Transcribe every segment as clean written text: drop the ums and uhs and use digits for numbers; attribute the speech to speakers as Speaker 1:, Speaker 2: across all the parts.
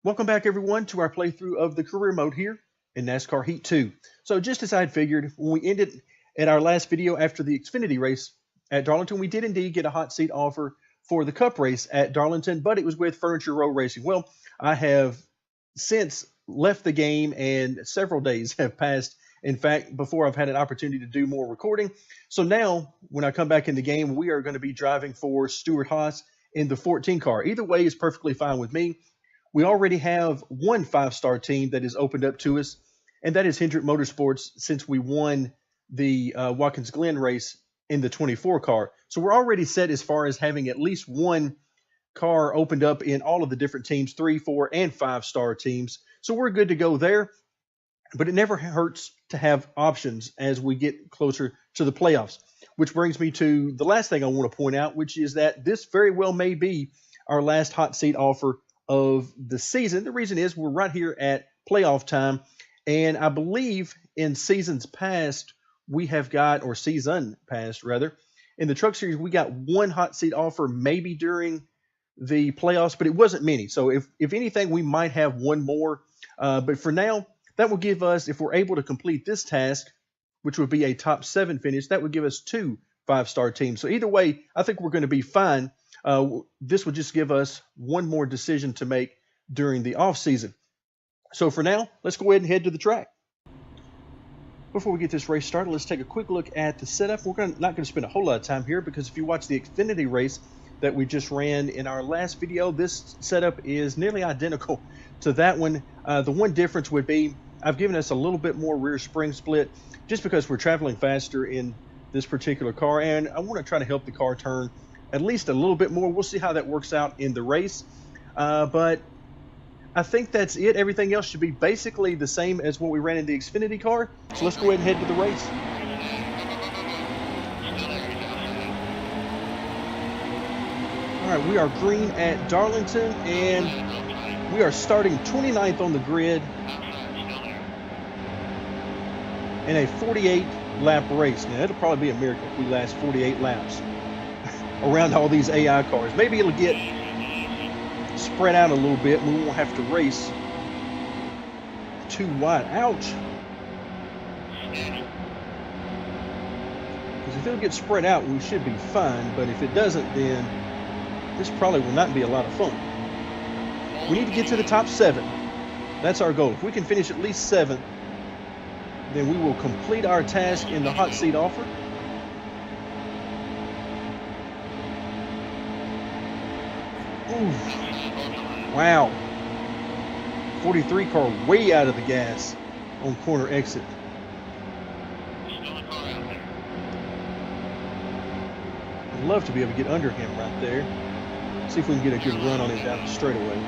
Speaker 1: Welcome back, everyone, to our playthrough of the career mode here in NASCAR Heat 2. So just as I had figured, when we ended at our last video after the Xfinity race at Darlington, we did indeed get a hot seat offer for the Cup race at Darlington, but it was with Furniture Row Racing. Well, I have since left the game and several days have passed, in fact, before I've had an opportunity to do more recording. So now, when I come back in the game, we are going to be driving for Stewart Haas in the 14 car. Either way is perfectly fine with me. We already have one five-star team that is opened up to us, and that is Hendrick Motorsports, since we won the Watkins Glen race in the 24 car. So we're already set as far as having at least one car opened up in all of the different teams, 3, 4, and 5-star teams. So we're good to go there, but it never hurts to have options as we get closer to the playoffs, which brings me to the last thing I want to point out, which is that this very well may be our last hot seat offer of the season. The reason is we're right here at playoff time, and I believe in seasons past we have got, or season past rather, in the Truck Series we got one hot seat offer maybe during the playoffs, but it wasn't many. So if anything, we might have one more, but for now that will give us, if we're able to complete this task, which would be a top 7 finish, that would give us 2 5-star teams. So either way, I think we're going to be fine. This would just give us one more decision to make during the off season. So for now, let's go ahead and head to the track. Before we get this race started, let's take a quick look at the setup. We're not going to spend a whole lot of time here because if you watch the Xfinity race that we just ran in our last video, this setup is nearly identical to that one. The one difference would be I've given us a little bit more rear spring split just because we're traveling faster in this particular car, and I want to try to help the car turn at least a little bit more. We'll see how that works out in the race, but I think that's it. Everything else should be basically the same as what we ran in the Xfinity car. So let's go ahead and head to the race. All right, we are green at Darlington, and we are starting 29th on the grid in a 48 lap race. Now it'll probably be a miracle if we last 48 laps around all these AI cars. Maybe it'll get spread out a little bit and we won't have to race too wide. Ouch. Because if it'll get spread out, we should be fine. But if it doesn't, then this probably will not be a lot of fun. We need to get to the top 7. That's our goal. If we can finish at least 7th, then we will complete our task in the hot seat offer. Ooh. Wow. 43 car way out of the gas on corner exit. I'd love to be able to get under him right there. See if we can get a good run on him down the straightaway.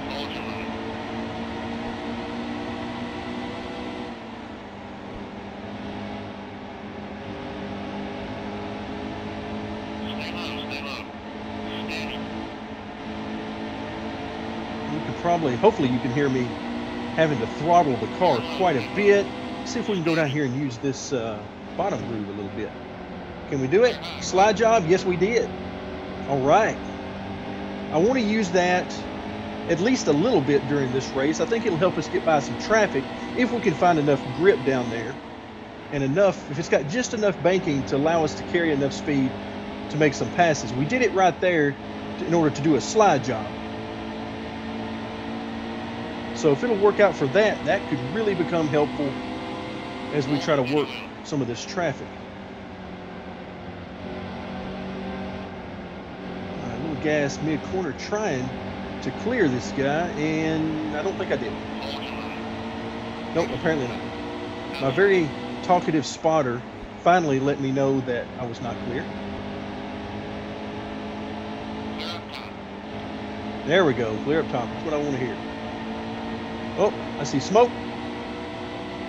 Speaker 1: Hopefully you can hear me having to throttle the car quite a bit. Let's see if we can go down here and use this bottom groove a little bit. Can we do it? Slide job? Yes, we did. All right. I want to use that at least a little bit during this race. I think it'll help us get by some traffic if we can find enough grip down there and enough, if it's got just enough banking to allow us to carry enough speed to make some passes. We did it right there in order to do a slide job. So if it'll work out for that, that could really become helpful as we try to work some of this traffic. All right, a little gas mid-corner trying to clear this guy, and I don't think I did. Nope, apparently not. My very talkative spotter finally let me know that I was not clear. There we go, clear up top. That's what I want to hear. Oh, I see smoke.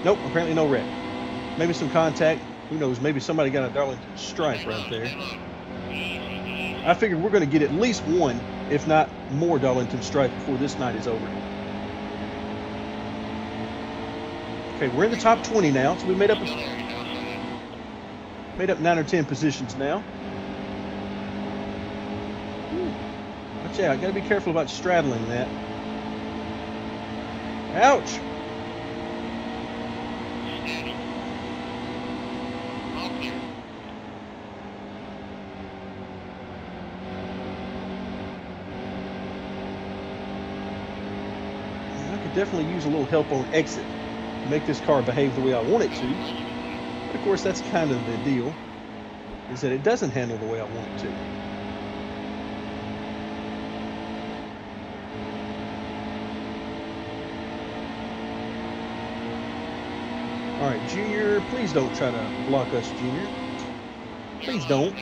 Speaker 1: Nope, apparently no wreck. Maybe some contact. Who knows? Maybe somebody got a Darlington stripe right there. I figured we're going to get at least one, if not more, Darlington stripe before this night is over. Okay, we're in the top 20 now, so we made up 9 or 10 positions now. Watch out, got to be careful about straddling that. Ouch! Definitely use a little help on exit to make this car behave the way I want it to. But of course, that's kind of the deal, is that it doesn't handle the way I want it to. All right, Junior, please don't try to block us, Junior. Please don't.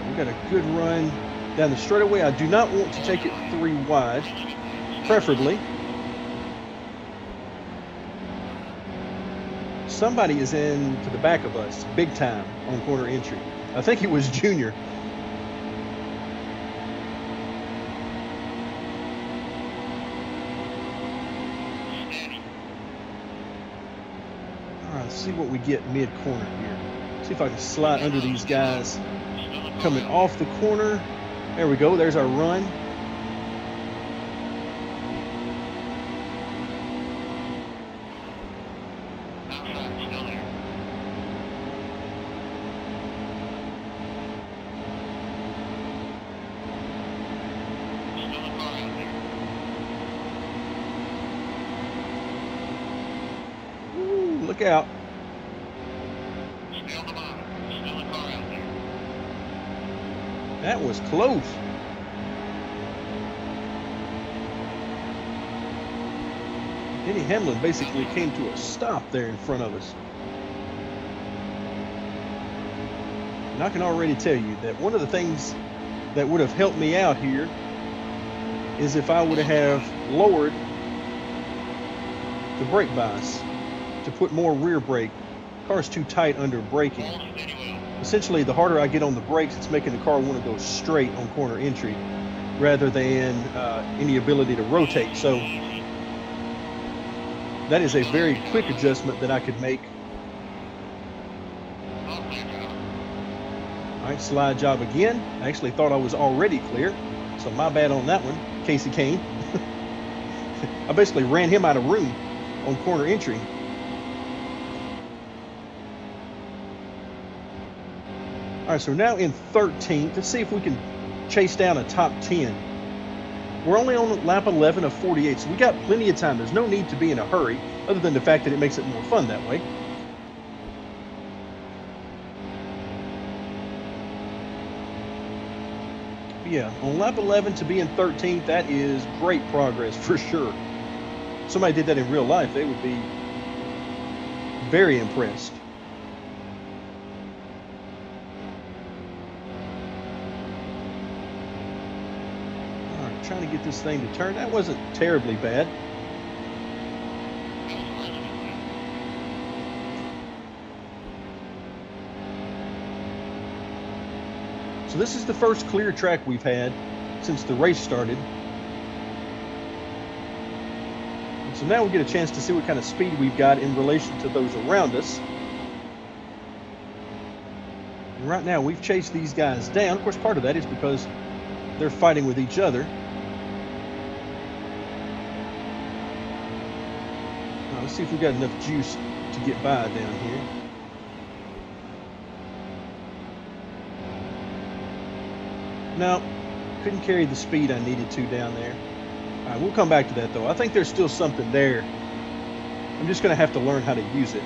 Speaker 1: We got a good run down the straightaway. I do not want to take it 3 wide, preferably. Somebody is in to the back of us, big time, on corner entry. I think it was Junior. All right, let's see what we get mid-corner here. See if I can slide under these guys. Coming off the corner. There we go. There's our run. Ooh, look out. That was close. Denny Hamlin basically came to a stop there in front of us. And I can already tell you that one of the things that would have helped me out here is if I would have lowered the brake bias to put more rear brake. The car's too tight under braking. Essentially, the harder I get on the brakes, it's making the car want to go straight on corner entry rather than any ability to rotate. So that is a very quick adjustment that I could make. All right, slide job again. I actually thought I was already clear, so my bad on that one, Casey Kane. I basically ran him out of room on corner entry. All right, so we're now in 13th. Let's see if we can chase down a top 10. We're only on lap 11 of 48, so we got plenty of time. There's no need to be in a hurry, other than the fact that it makes it more fun that way. But yeah, on lap 11 to be in 13th, that is great progress for sure. If somebody did that in real life, they would be very impressed. Trying to get this thing to turn. That wasn't terribly bad. So this is the first clear track we've had since the race started. And so now we get a chance to see what kind of speed we've got in relation to those around us. And right now we've chased these guys down. Of course, part of that is because they're fighting with each other. Let's see if we've got enough juice to get by down here. No, couldn't carry the speed I needed to down there. All right, we'll come back to that though. I think there's still something there. I'm just going to have to learn how to use it.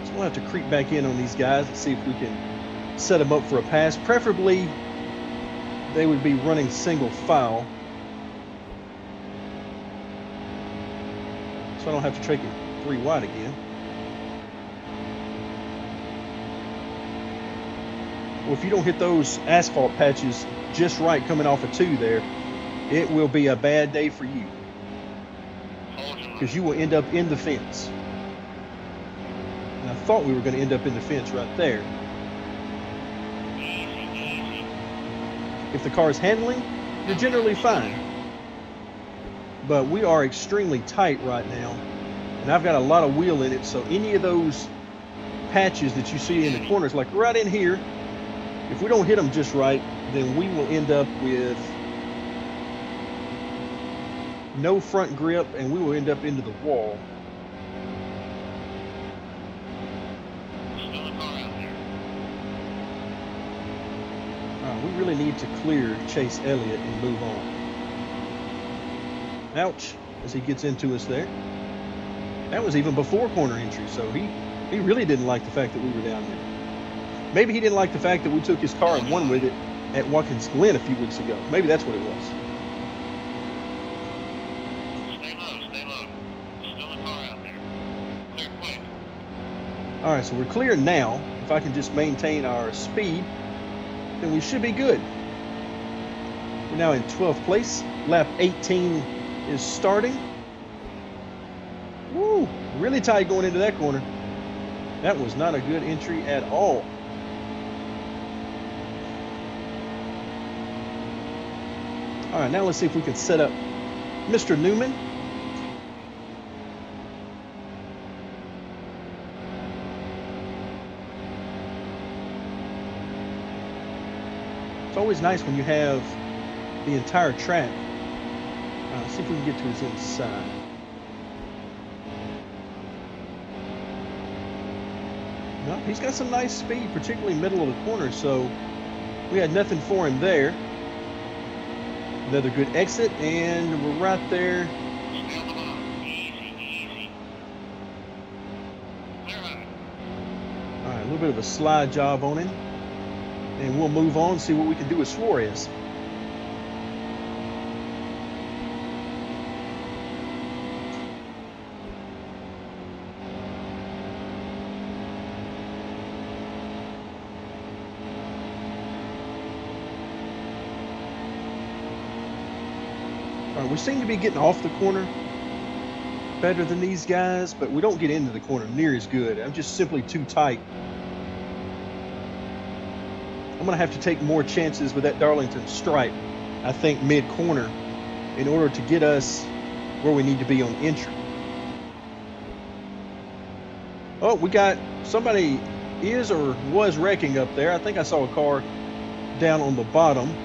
Speaker 1: So we'll have to creep back in on these guys and see if we can set them up for a pass. Preferably they would be running single file, so I don't have to take it 3 wide again. Well, if you don't hit those asphalt patches just right coming off of 2 there, it will be a bad day for you, because you will end up in the fence. And I thought we were going to end up in the fence right there. If the car is handling, you're generally fine. but we are extremely tight right now, and I've got a lot of wheel in it, so any of those patches that you see in the corners, like right in here, if we don't hit them just right, then we will end up with no front grip, and we will end up into the wall. We really need to clear Chase Elliott and move on. Ouch, as he gets into us there. That was even before corner entry, so he really didn't like the fact that we were down there. Maybe he didn't like the fact that we took his car and won with it at Watkins Glen a few weeks ago. Maybe that's what it was.
Speaker 2: Stay low, stay low. Still a car out there. Clear quick.
Speaker 1: All right, so we're clear now. If I can just maintain our speed, then we should be good. We're now in 12th place. Lap 18 is starting. Woo, really tight going into that corner. That was not a good entry at all. All right, now let's see if we can set up Mr. Newman. It's always nice when you have the entire track. Let's see if we can get to his inside. No, he's got some nice speed, particularly middle of the corner, so we had nothing for him there. Another good exit, and we're right there.
Speaker 2: Easy. Clear right.
Speaker 1: All right, a little bit of a slide job on him. And we'll move on and see what we can do with Suarez. All right, we seem to be getting off the corner better than these guys, but we don't get into the corner near as good. I'm just simply too tight. I'm going to have to take more chances with that Darlington stripe, I think, mid-corner, in order to get us where we need to be on entry. Oh, we got somebody is or was wrecking up there. I think I saw a car down on the bottom.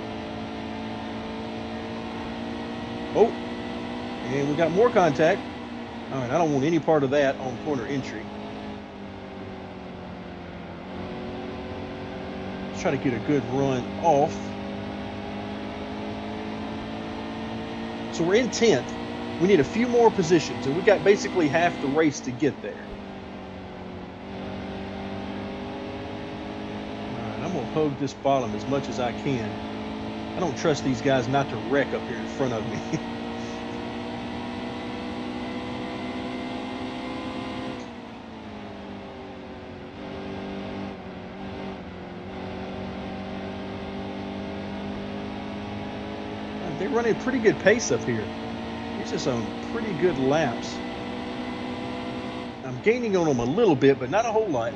Speaker 1: Oh, and we got more contact. All right, I don't want any part of that on corner entry. Try to get a good run off. So we're in 10th. We need a few more positions, and we got basically half the race to get there. All right, I'm gonna hug this bottom as much as I can. I don't trust these guys not to wreck up here in front of me. They're running a pretty good pace up here. These are some pretty good laps. I'm gaining on them a little bit, but not a whole lot.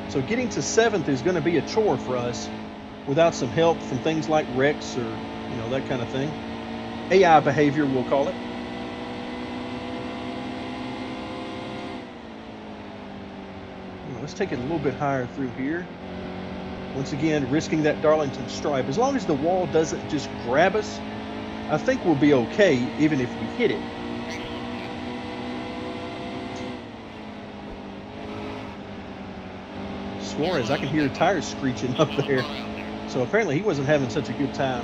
Speaker 1: So getting to 7th is going to be a chore for us without some help from things like wrecks or, that kind of thing. AI behavior, we'll call it. Let's take it a little bit higher through here. Once again, risking that Darlington stripe. As long as the wall doesn't just grab us, I think we'll be okay, even if we hit it. Suarez, I can hear tires screeching up there. So apparently he wasn't having such a good time.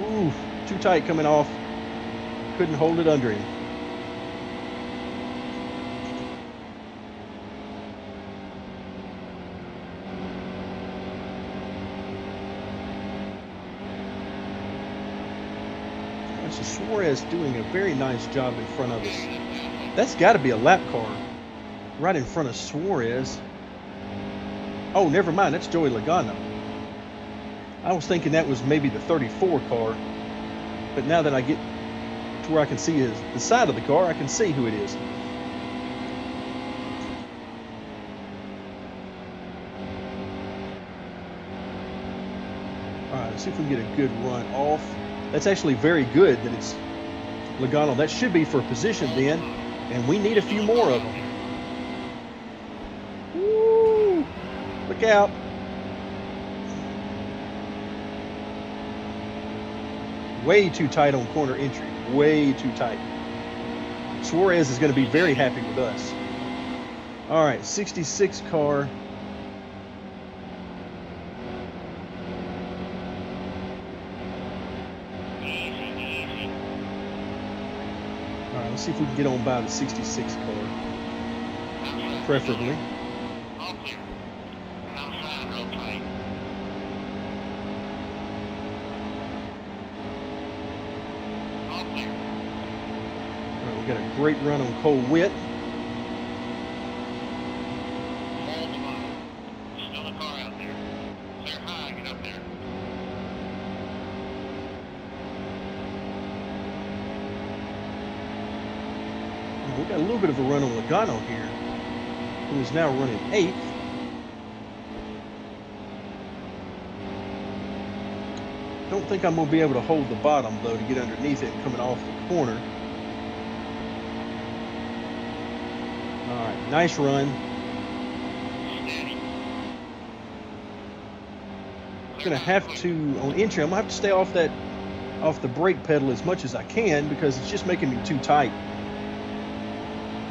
Speaker 1: Ooh, too tight coming off. Couldn't hold it under him. So Suarez doing a very nice job in front of us. That's got to be a lap car right in front of Suarez. Oh, never mind. That's Joey Logano. I was thinking that was maybe the 34 car, but now that I get to where I can see the side of the car, I can see who it is. All right, let's see if we can get a good run off. That's actually very good that it's Logano. That should be for position then, and we need a few more of them. Woo! Look out. Way too tight on corner entry. Way too tight. Suarez is going to be very happy with us. All right, 66 car. All right, let's see if we can get on by the 66 car, preferably.
Speaker 2: All clear. Outside, real tight. All clear.
Speaker 1: All right, we got a great run on Cole Witt.
Speaker 2: Hold the bottom. Still a car out there. Clear high, get up there.
Speaker 1: We got a little bit of a run on Logano here, who is now running 8th. Don't think I'm going to be able to hold the bottom, though, to get underneath it coming off the corner. All right, nice run.
Speaker 2: Steady.
Speaker 1: I'm going to have to, on entry, I'm going to have to stay off the brake pedal as much as I can because it's just making me too tight.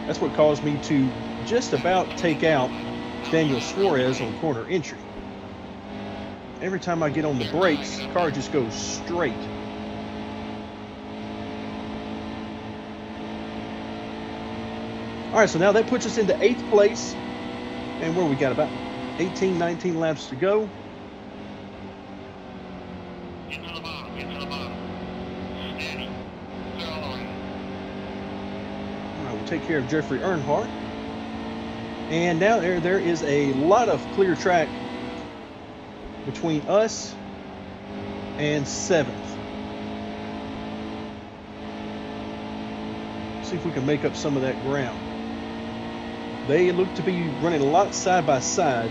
Speaker 1: That's what caused me to just about take out Daniel Suarez on corner entry. Every time I get on the brakes, the car just goes straight. All right, so now that puts us into 8th place. And where we got about 18, 19 laps to go.
Speaker 2: Get to the bottom, get to the bottom. Steady. Clear all the way.
Speaker 1: All right, we'll take care of Jeffrey Earnhardt. And now there is a lot of clear track between us and 7th. See if we can make up some of that ground. They look to be running a lot side by side.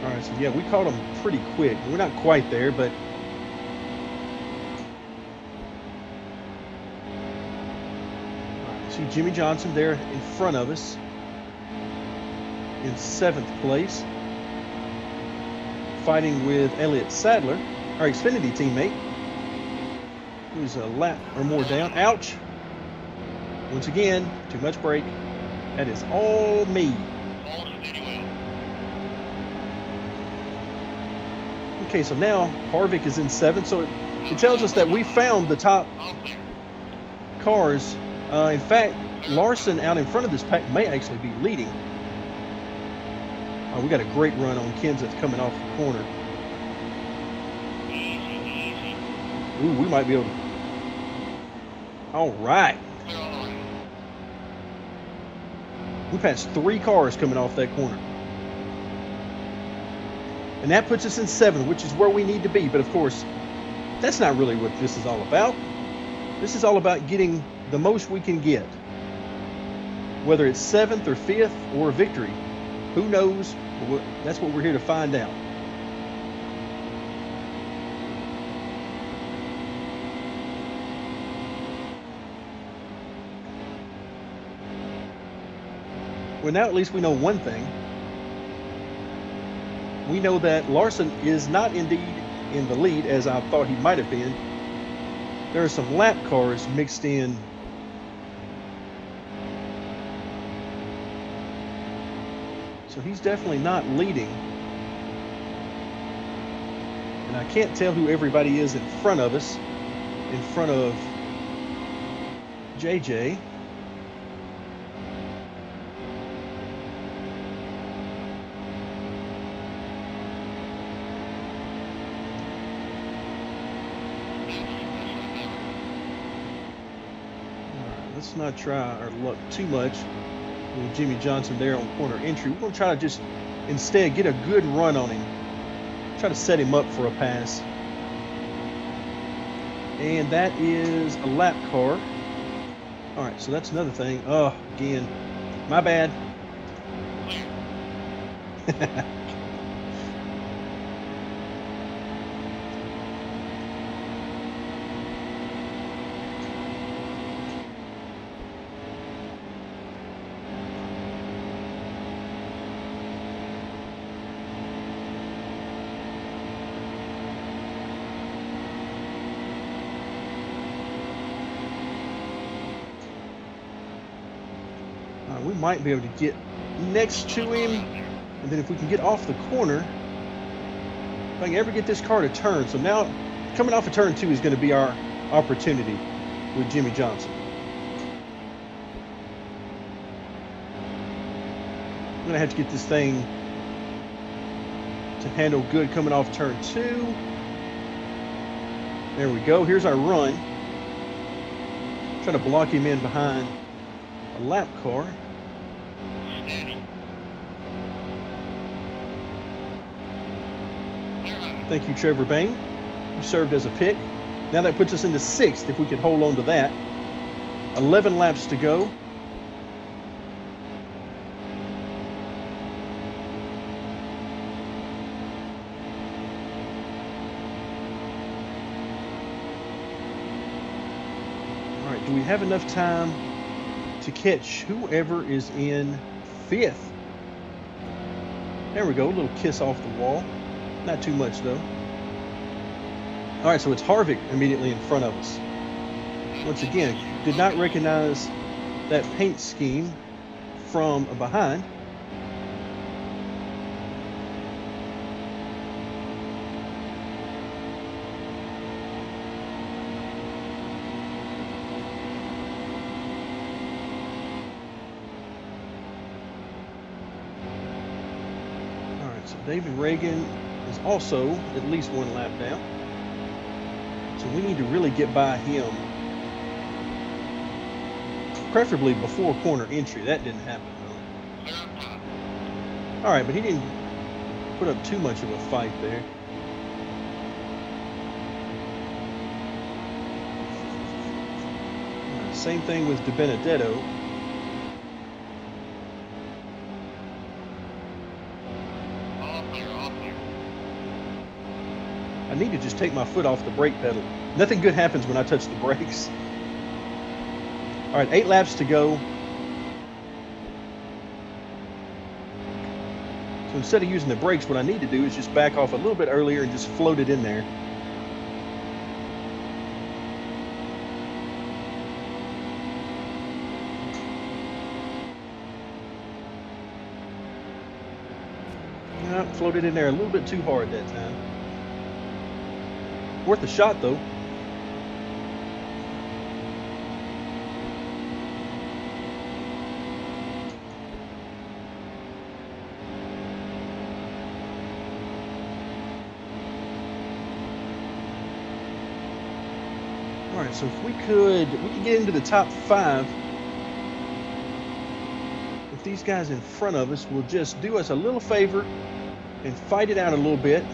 Speaker 1: All right, so yeah, we caught them pretty quick. We're not quite there, but see Jimmy Johnson there in front of us in 7th place, fighting with Elliott Sadler, our Xfinity teammate, who's a lap or more down. Ouch! Once again, too much brake. That is all me.
Speaker 2: Hold steady well.
Speaker 1: Okay, so now Harvick is in 7th, so it tells us that we found the top
Speaker 2: All clear.
Speaker 1: cars. In fact, Larson out in front of this pack may actually be leading. We got a great run on Kenseth coming off the corner.
Speaker 2: Easy, easy.
Speaker 1: Ooh, we might be able to. All right.
Speaker 2: Clear all the way.
Speaker 1: We passed 3 cars coming off that corner. And that puts us in 7th, which is where we need to be. But of course, that's not really what this is all about. This is all about getting the most we can get. Whether it's 7th or 5th or a victory, who knows? That's what we're here to find out. Well, now at least we know one thing. We know that Larson is not indeed in the lead, as I thought he might have been. There are some lap cars mixed in. So he's definitely not leading. And I can't tell who everybody is in front of us, in front of JJ. Let's not try our luck too much with Jimmy Johnson there on corner entry. We're going to try to just instead get a good run on him. Try to set him up for a pass. And that is a lap car. All right, so that's another thing. Oh, again, my bad.
Speaker 2: Clear.
Speaker 1: We might be able to get next to him, and then if we can get off the corner, if I can ever get this car to turn. So now, coming off of turn 2 is going to be our opportunity with Jimmy Johnson. I'm going to have to get this thing to handle good coming off turn 2. There we go. Here's our run. Trying to block him in behind a lap car.
Speaker 2: Steady. Clear high.
Speaker 1: Thank you, Trevor Bain. You served as a pick. Now that puts us into 6th if we could hold on to that. 11 laps to go. All right, do we have enough time to catch whoever is in 5th? There we go, a little kiss off the wall. Not too much though. All right, so it's Harvick immediately in front of us. Once again, did not recognize that paint scheme from behind. All right, so David Reagan is also at least 1 lap down. So we need to really get by him, preferably before corner entry. That didn't happen though.
Speaker 2: Clear up top.
Speaker 1: All right, but he didn't put up too much of a fight there. Same thing with De Benedetto.
Speaker 2: All clear, all clear.
Speaker 1: I need to just take my foot off the brake pedal. Nothing good happens when I touch the brakes. All right, 8 laps to go. So instead of using the brakes, what I need to do is just back off a little bit earlier and just float it in there. Yeah, floated in there a little bit too hard that time. Worth a shot though. All right, so if we could get into the top 5. If these guys in front of us will just do us a little favor and fight it out a little bit,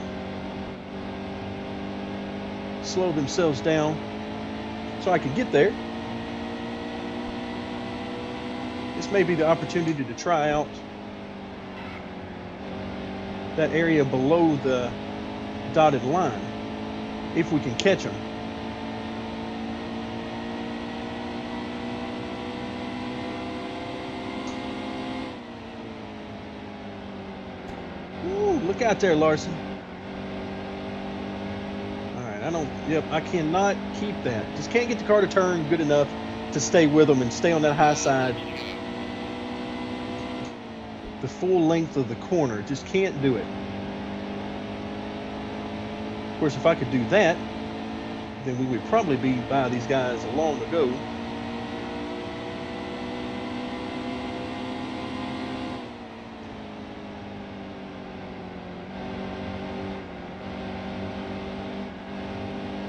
Speaker 1: slow themselves down so I can get there. This may be the opportunity to try out that area below the dotted line if we can catch them. Ooh, look out there, Larson. I cannot keep that. Just can't get the car to turn good enough to stay with them and stay on that high side the full length of the corner. Just can't do it. Of course, if I could do that, then we would probably be by these guys long ago.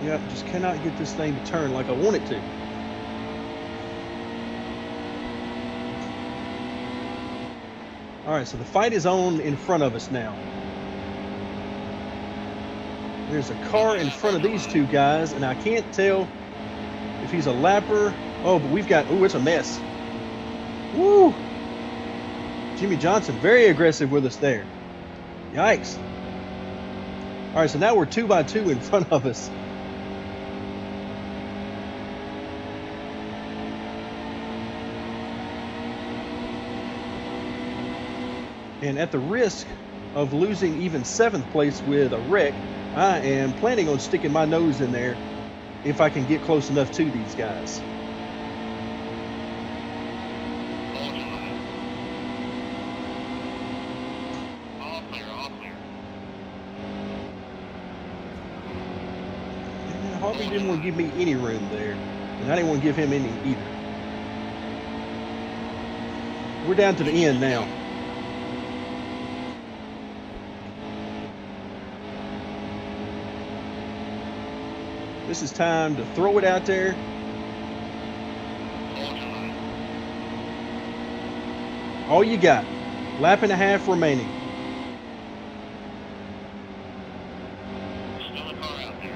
Speaker 1: Yep, just cannot get this thing to turn like I want it to. All right, so the fight is on in front of us now. There's a car in front of these two guys, and I can't tell if he's a lapper Oh, but we've got, oh, it's a mess. Woo! Jimmy Johnson, very aggressive with us there. Yikes. All right, so now we're 2 by 2 in front of us. And at the risk of losing even 7th place with a wreck, I am planning on sticking my nose in there if I can get close enough to these guys.
Speaker 2: All clear, all clear.
Speaker 1: Yeah, Harvey didn't want to give me any room there, and I didn't want to give him any either. We're down to the end now. This is time to throw it out there. All you got. Lap and a half remaining.
Speaker 2: Still a car out there.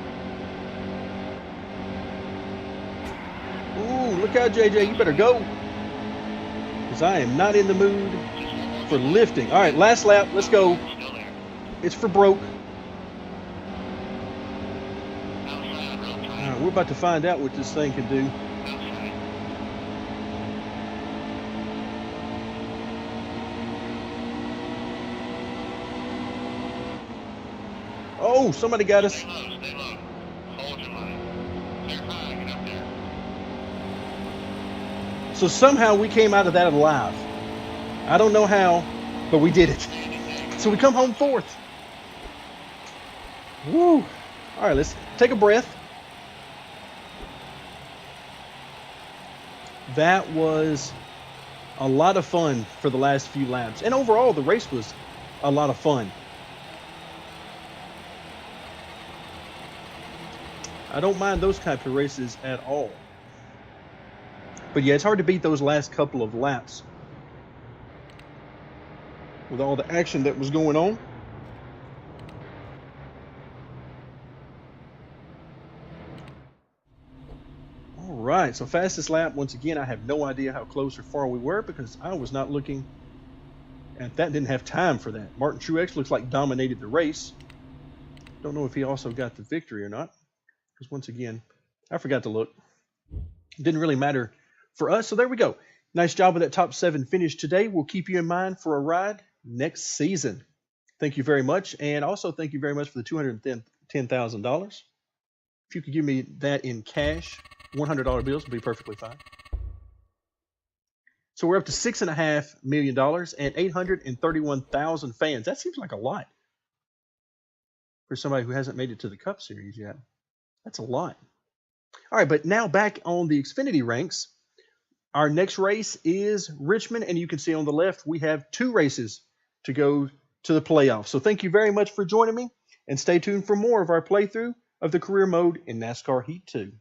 Speaker 1: Ooh, look out, JJ. You better go. Because I am not in the mood for lifting. All right, last lap. Let's go.
Speaker 2: Still there.
Speaker 1: It's for broke.
Speaker 2: Outside, real
Speaker 1: All
Speaker 2: tight.
Speaker 1: right, we're about to find out what this thing can do.
Speaker 2: Outside.
Speaker 1: Oh, somebody got us.
Speaker 2: Stay low, stay low. Hold your line. Clear high, get up there.
Speaker 1: So somehow we came out of that alive. I don't know how, but we did it. So we come home 4th. Woo. All right, let's take a breath. That was a lot of fun for the last few laps. And overall, the race was a lot of fun. I don't mind those types of races at all. But yeah, it's hard to beat those last couple of laps with all the action that was going on. All right, so fastest lap. Once again, I have no idea how close or far we were because I was not looking at that. Didn't have time for that. Martin Truex looks like dominated the race. Don't know if he also got the victory or not because once again, I forgot to look. It didn't really matter for us. So there we go. Nice job with that top 7 finish today. We'll keep you in mind for a ride next season. Thank you very much. And also thank you very much for the $210,000. If you could give me that in cash, $100 bills would be perfectly fine. So we're up to $6.5 million and 831,000 fans. That seems like a lot for somebody who hasn't made it to the Cup Series yet. That's a lot. All right, but now back on the Xfinity ranks. Our next race is Richmond, and you can see on the left we have 2 races to go to the playoffs. So thank you very much for joining me, and stay tuned for more of our playthrough of the career mode in NASCAR Heat 2.